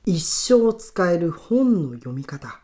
一生使える本の読み方。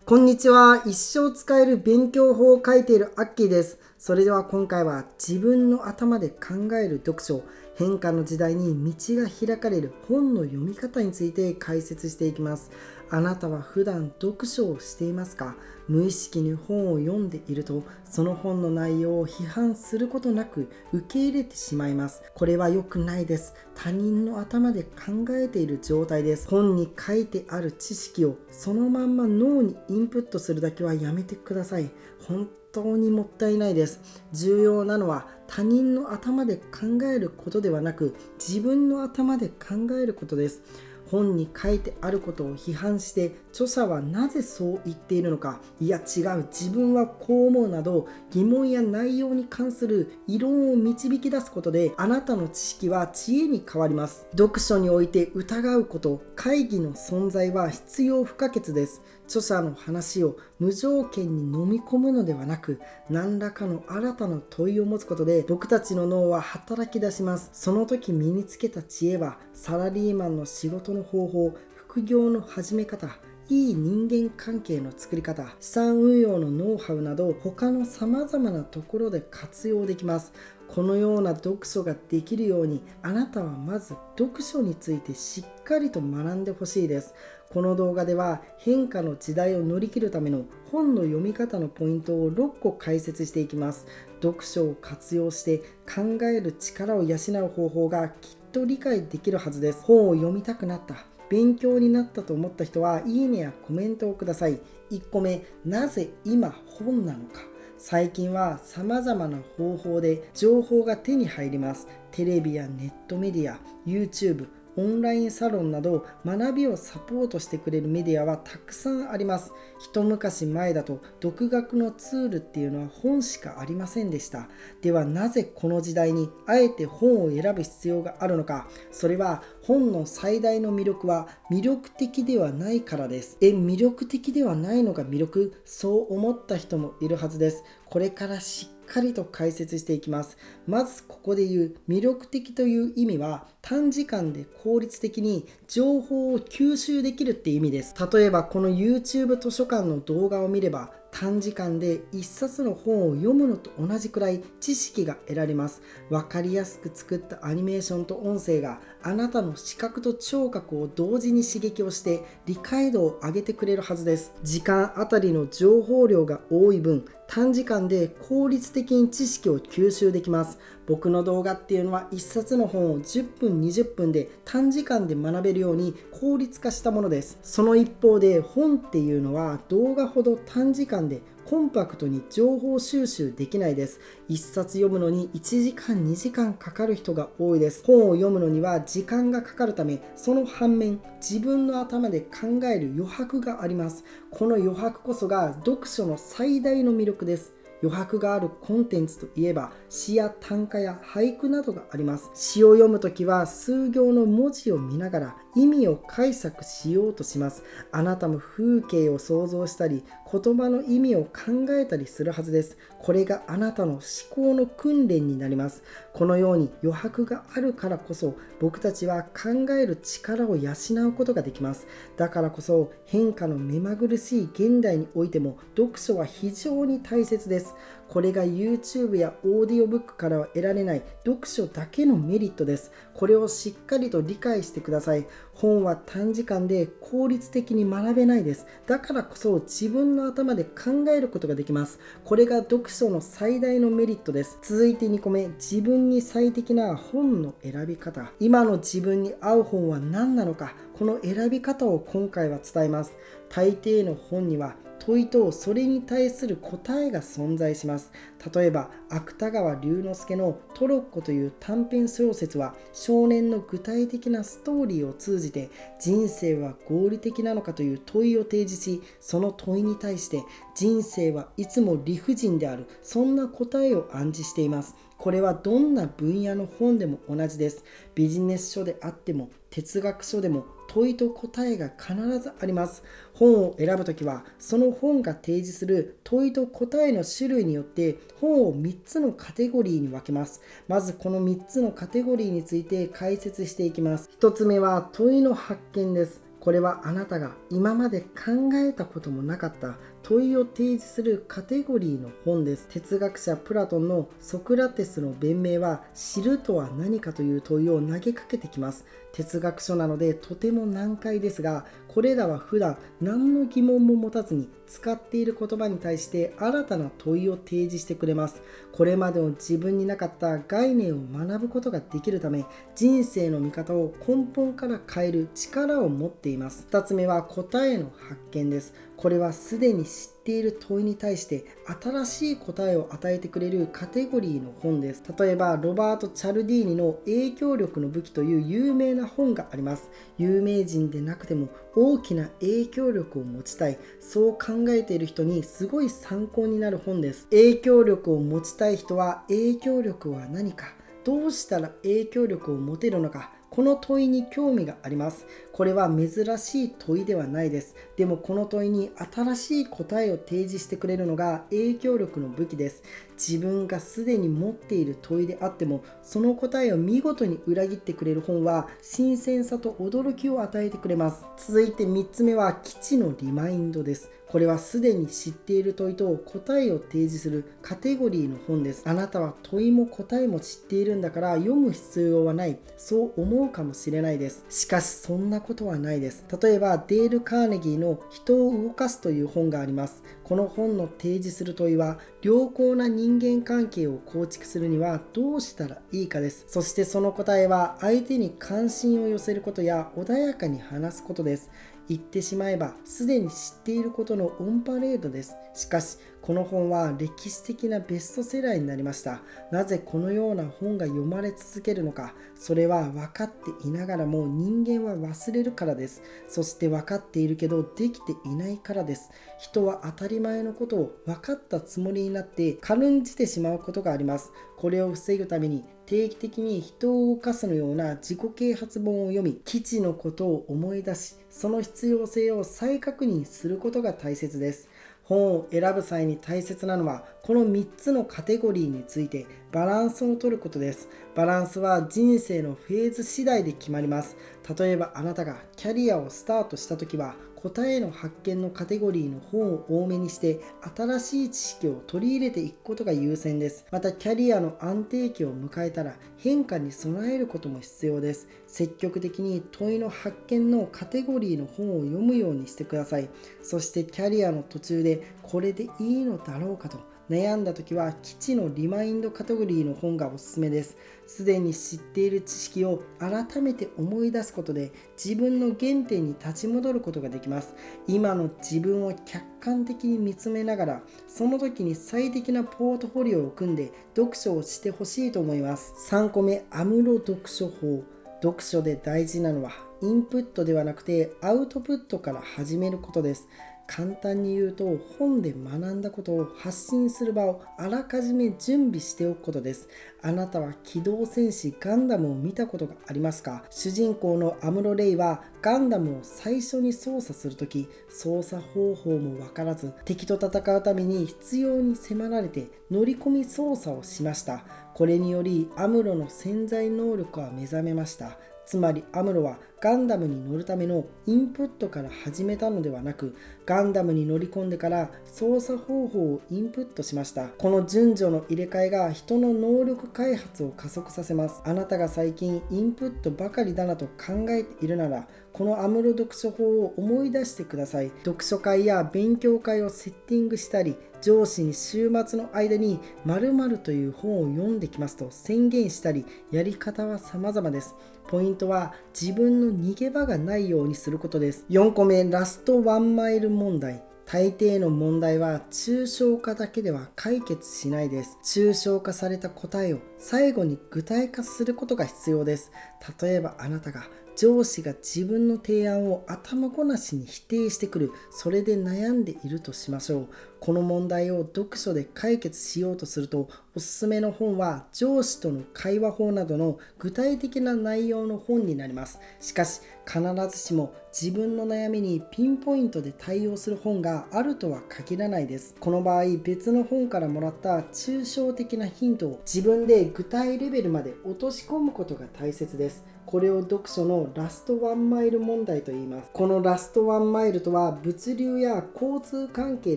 こんにちは。一生使える勉強法を書いているアッキーです。それでは今回は自分の頭で考える読書、変化の時代に道が開かれる本の読み方について解説していきます。あなたは普段読書をしていますか？無意識に本を読んでいると、その本の内容を批判することなく受け入れてしまいます。これは良くないです。他人の頭で考えている状態です。本に書いてある知識をそのまんま脳にインプットするだけはやめてください。本当にもったいないです。重要なのは他人の頭で考えることではなく、自分の頭で考えることです。本に書いてあることを批判して著者はなぜそう言っているのか、いや違う、自分はこう思うなど疑問や内容に関する異論を導き出すことで、あなたの知識は知恵に変わります。読書において疑うこと、懐疑の存在は必要不可欠です。著者の話を無条件に飲み込むのではなく、何らかの新たな問いを持つことで僕たちの脳は働き出します。その時身につけた知恵は、サラリーマンの仕事の方法、副業の始め方、いい人間関係の作り方、資産運用のノウハウなど他の様々なところで活用できます。このような読書ができるように、あなたはまず読書についてしっかりと学んでほしいです。この動画では変化の時代を乗り切るための本の読み方のポイントを6個解説していきます。読書を活用して考える力を養う方法がきっと理解できるはずです。本を読みたくなった、勉強になったと思った人はいいねやコメントをください。1個目、なぜ今本なのか。最近は様々な方法で情報が手に入ります。テレビやネットメディア、YouTube、オンラインサロンなど学びをサポートしてくれるメディアはたくさんあります。一昔前だと独学のツールっていうのは本しかありませんでした。ではなぜこの時代にあえて本を選ぶ必要があるのか。それは本の最大の魅力は魅力的ではないからです。魅力的ではないのが魅力？そう思った人もいるはずです。これからしっかりと解説していきます。まずここで言う魅力的という意味は、短時間で効率的に情報を吸収できるって意味です。例えばこの YouTube 図書館の動画を見れば、短時間で一冊の本を読むのと同じくらい知識が得られます。わかりやすく作ったアニメーションと音声があなたの視覚と聴覚を同時に刺激をして理解度を上げてくれるはずです。時間あたりの情報量が多い分、短時間で効率的に知識を吸収できます。僕の動画っていうのは一冊の本を10分20分で短時間で学べるように効率化したものです。その一方で本っていうのは動画ほど短時間でコンパクトに情報収集できないです。一冊読むのに1時間2時間かかる人が多いです。本を読むのには時間がかかるため、その反面自分の頭で考える余白があります。この余白こそが読書の最大の魅力です。余白があるコンテンツといえば、詩や短歌や俳句などがあります。詩を読むときは数行の文字を見ながら意味を解釈しようとします。あなたも風景を想像したり言葉の意味を考えたりするはずです。これがあなたの思考の訓練になります。このように余白があるからこそ、僕たちは考える力を養うことができます。だからこそ変化の目まぐるしい現代においても読書は非常に大切です。これが YouTube やオーディオブックからは得られない読書だけのメリットです。これをしっかりと理解してください。本は短時間で効率的に学べないです。だからこそ自分の頭で考えることができます。これが読書の最大のメリットです。続いて2個目、自分に最適な本の選び方。今の自分に合う本は何なのか、この選び方を今回は伝えます。大抵の本には問いとそれに対する答えが存在します。例えば芥川龍之介のトロッコという短編小説は、少年の具体的なストーリーを通じて人生は合理的なのかという問いを提示し、その問いに対して人生はいつも理不尽である、そんな答えを暗示しています。これはどんな分野の本でも同じです。ビジネス書であっても哲学書でも問いと答えが必ずあります。本を選ぶときは、その本が提示する問いと答えの種類によって本を3つのカテゴリーに分けます。まずこの3つのカテゴリーについて解説していきます。1つ目は問いの発見です。これはあなたが今まで考えたこともなかった問いを提示するカテゴリーの本です。哲学者プラトンのソクラテスの弁明は、知るとは何かという問いを投げかけてきます。哲学書なのでとても難解ですが、これらは普段何の疑問も持たずに使っている言葉に対して新たな問いを提示してくれます。これまでの自分になかった概念を学ぶことができるため、人生の見方を根本から変える力を持っています。2つ目は答えの発見です。これはすでに知っている問いに対して新しい答えを与えてくれるカテゴリーの本です。例えばロバート・チャルディーニの影響力の武器という有名な本があります。有名人でなくても大きな影響力を持ちたい、そう考えている人にすごい参考になる本です。影響力を持ちたい人は、影響力は何か、どうしたら影響力を持てるのか、この問いに興味があります。これは珍しい問いではないです。でもこの問いに新しい答えを提示してくれるのが影響力の武器です。自分がすでに持っている問いであっても、その答えを見事に裏切ってくれる本は新鮮さと驚きを与えてくれます。続いて3つ目は基地のリマインドです。これはすでに知っている問いと答えを提示するカテゴリーの本です。あなたは問いも答えも知っているんだから読む必要はない、そう思うかもしれないです。しかしそんなことはないです。例えばデール・カーネギーの人を動かすという本があります。この本の提示する問いは、良好な人間関係を構築するにはどうしたらいいかです。そしてその答えは、相手に関心を寄せることや穏やかに話すことです。言ってしまえばすでに知っていることのオンパレードです。しかしこの本は歴史的なベストセラーになりました。なぜこのような本が読まれ続けるのか、それは分かっていながらも人間は忘れるからです。そして分かっているけどできていないからです。人は当たり前のことを分かったつもりになって軽んじてしまうことがあります。これを防ぐために定期的に人を動かすのような自己啓発本を読み、基地のことを思い出し、その必要性を再確認することが大切です。本を選ぶ際に大切なのは、この3つのカテゴリーについてバランスを取ることです。バランスは人生のフェーズ次第で決まります。例えばあなたがキャリアをスタートしたときは、答えの発見のカテゴリーの本を多めにして、新しい知識を取り入れていくことが優先です。またキャリアの安定期を迎えたら、変化に備えることも必要です。積極的に問いの発見のカテゴリーの本を読むようにしてください。そしてキャリアの途中でこれでいいのだろうかと悩んだ時は、基地のリマインドカテゴリーの本がおすすめです。すでに知っている知識を改めて思い出すことで、自分の原点に立ち戻ることができます。今の自分を客観的に見つめながら、その時に最適なポートフォリオを組んで読書をしてほしいと思います。3個目、アムロ読書法。読書で大事なのはインプットではなくてアウトプットから始めることです。簡単に言うと、本で学んだことを発信する場をあらかじめ準備しておくことです。あなたは機動戦士ガンダムを見たことがありますか？主人公のアムロ・レイはガンダムを最初に操作するとき、操作方法もわからず、敵と戦うために必要に迫られて乗り込み操作をしました。これによりアムロの潜在能力は目覚めました。つまりアムロはガンダムに乗るためのインプットから始めたのではなく、ガンダムに乗り込んでから操作方法をインプットしました。この順序の入れ替えが人の能力開発を加速させます。あなたが最近インプットばかりだなと考えているなら、このアムロ読書法を思い出してください。読書会や勉強会をセッティングしたり、上司に週末の間に〇〇という本を読んできますと宣言したり、やり方は様々です。ポイントは自分の逃げ場がないようにすることです。4個目、ラストワンマイル問題。大抵の問題は抽象化だけでは解決しないです。抽象化された答えを最後に具体化することが必要です。例えばあなたが上司が自分の提案を頭ごなしに否定してくる、それで悩んでいるとしましょう。この問題を読書で解決しようとすると、おすすめの本は上司との会話法などの具体的な内容の本になります。しかし、必ずしも自分の悩みにピンポイントで対応する本があるとは限らないです。この場合、別の本からもらった抽象的なヒントを自分で具体レベルまで落とし込むことが大切です。これを読書のラストワンマイル問題と言います。このラストワンマイルとは物流や交通関係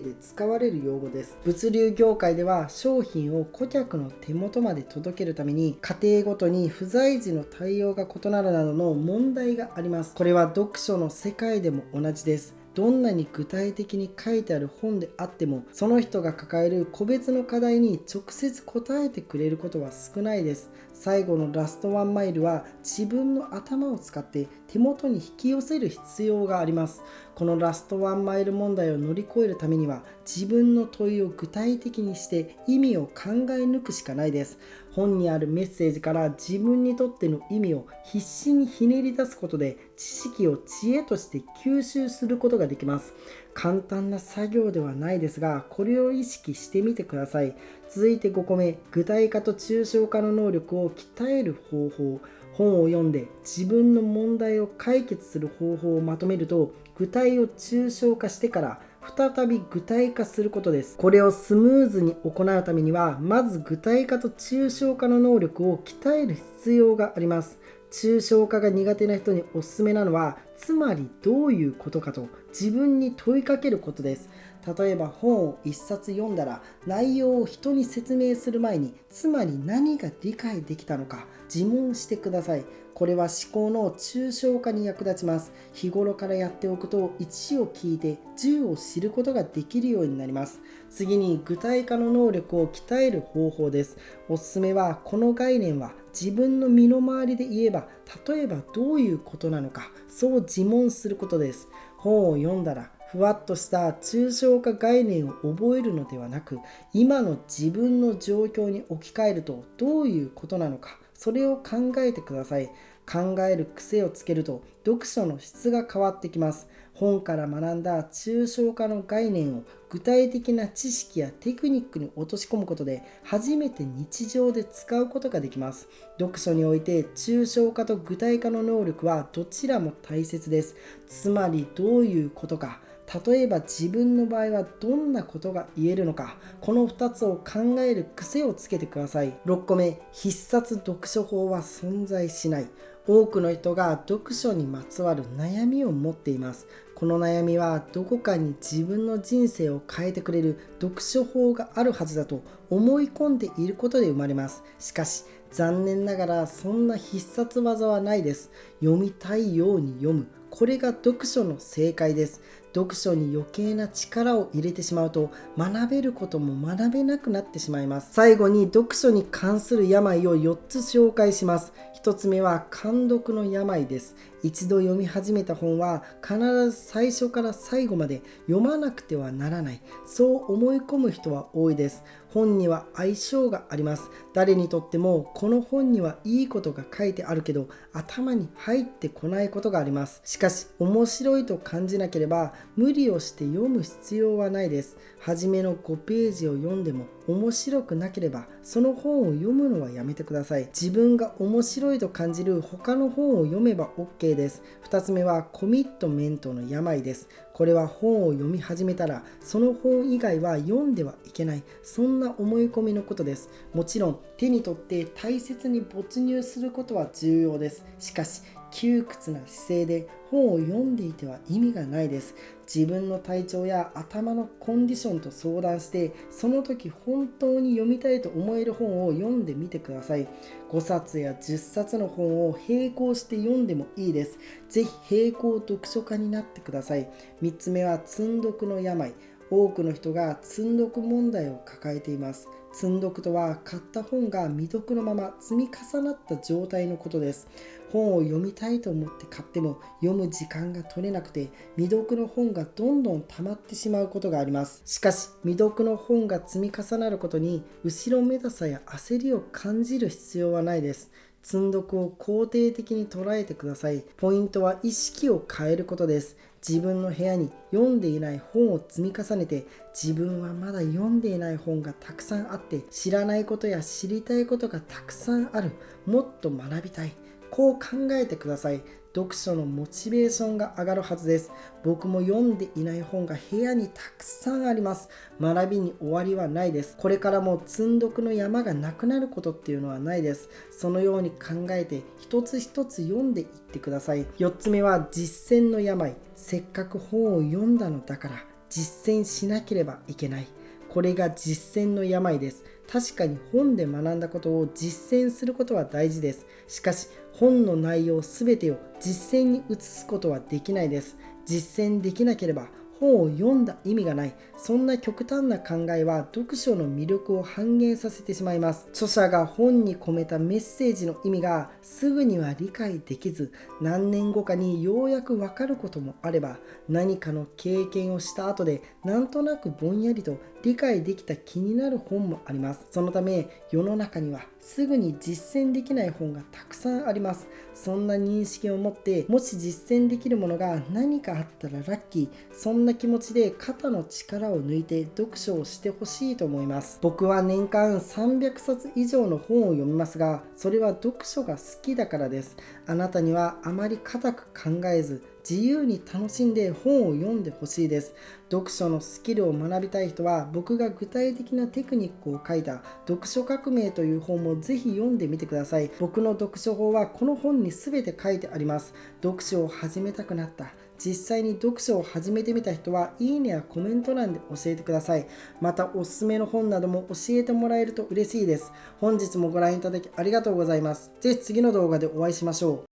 で使われる用語です。物流業界では商品を顧客の手元まで届けるために家庭ごとに不在時の対応が異なるなどの問題があります。これは読書の世界でも同じです。どんなに具体的に書いてある本であっても、その人が抱える個別の課題に直接答えてくれることは少ないです。最後のラストワンマイルは自分の頭を使って手元に引き寄せる必要があります。このラストワンマイル問題を乗り越えるためには、自分の問いを具体的にして意味を考え抜くしかないです。本にあるメッセージから自分にとっての意味を必死にひねり出すことで、知識を知恵として吸収することができます。簡単な作業ではないですが、これを意識してみてください。続いて5個目、具体化と抽象化の能力を鍛える方法。本を読んで自分の問題を解決する方法をまとめると、具体を抽象化してから再び具体化することです。これをスムーズに行うためには、まず具体化と抽象化の能力を鍛える必要があります。抽象化が苦手な人におすすめなのは、つまりどういうことかと自分に問いかけることです。例えば本を一冊読んだら、内容を人に説明する前に、つまり何が理解できたのか自問してください。これは思考の抽象化に役立ちます。日頃からやっておくと、1を聞いて10を知ることができるようになります。次に具体化の能力を鍛える方法です。おすすめは、この概念は自分の身の回りで言えば、例えばどういうことなのか、そう自問することです。本を読んだらふわっとした抽象化概念を覚えるのではなく、今の自分の状況に置き換えるとどういうことなのか、それを考えてください。考える癖をつけると読書の質が変わってきます。本から学んだ抽象化の概念を具体的な知識やテクニックに落とし込むことで、初めて日常で使うことができます。読書において抽象化と具体化の能力はどちらも大切です。つまりどういうことか、例えば自分の場合はどんなことが言えるのか、この2つを考える癖をつけてください。6個目、必殺読書法は存在しない。多くの人が読書にまつわる悩みを持っています。この悩みはどこかに自分の人生を変えてくれる読書法があるはずだと思い込んでいることで生まれます。しかし残念ながらそんな必殺技はないです。読みたいように読む。これが読書の正解です。読書に余計な力を入れてしまうと、学べることも学べなくなってしまいます。最後に読書に関する病を4つ紹介します。1つ目は監読の病です。一度読み始めた本は必ず最初から最後まで読まなくてはならない。そう思い込む人は多いです。本には相性があります。誰にとってもこの本にはいいことが書いてあるけど頭に入ってこないことがあります。しかし面白いと感じなければ無理をして読む必要はないです。初めの5ページを読んでも面白くなければその本を読むのはやめてください。自分が面白いと感じる他の本を読めば OK です。2つ目はコミットメントの病です。これは本を読み始めたらその本以外は読んではいけない、そんな思い込みのことです。もちろん手に取って大切に没入することは重要です。しかし窮屈な姿勢で本を読んでいては意味がないです。自分の体調や頭のコンディションと相談して、その時本当に読みたいと思える本を読んでみてください。5冊や10冊の本を並行して読んでもいいです。ぜひ並行読書家になってください。3つ目は積読の病。多くの人が積読問題を抱えています。積読とは買った本が未読のまま積み重なった状態のことです。本を読みたいと思って買っても読む時間が取れなくて未読の本がどんどん溜まってしまうことがあります。しかし未読の本が積み重なることに後ろめたさや焦りを感じる必要はないです。積読を肯定的に捉えてください。ポイントは意識を変えることです。自分の部屋に読んでいない本を積み重ねて、自分はまだ読んでいない本がたくさんあって、知らないことや知りたいことがたくさんある。もっと学びたい。こう考えてください。読書のモチベーションが上がるはずです。僕も読んでいない本が部屋にたくさんあります。学びに終わりはないです。これからも積読の山がなくなることっていうのはないです。そのように考えて一つ一つ読んでいってください。4つ目は実践の病。せっかく本を読んだのだから実践しなければいけない。これが実践の病です。確かに本で学んだことを実践することは大事です。しかし本の内容すべてを実践に移すことはできないです。実践できなければ本を読んだ意味がない。そんな極端な考えは読書の魅力を半減させてしまいます。著者が本に込めたメッセージの意味がすぐには理解できず、何年後かにようやくわかることもあれば、何かの経験をした後でなんとなくぼんやりと理解できた気になる本もあります。そのため世の中にはすぐに実践できない本がたくさんあります。そんな認識を持って、もし実践できるものが何かあったらラッキー、そんな気持ちで肩の力を抜いて読書をしてほしいと思います。僕は年間300冊以上の本を読みますが、それは読書が好きだからです。あなたにはあまり固く考えず、自由に楽しんで本を読んでほしいです。読書のスキルを学びたい人は、僕が具体的なテクニックを書いた読書革命という本もぜひ読んでみてください。僕の読書法はこの本に全て書いてあります。読書を始めたくなった。実際に読書を始めてみた人はいいねやコメント欄で教えてください。またおすすめの本なども教えてもらえると嬉しいです。本日もご覧いただきありがとうございます。ぜひ次の動画でお会いしましょう。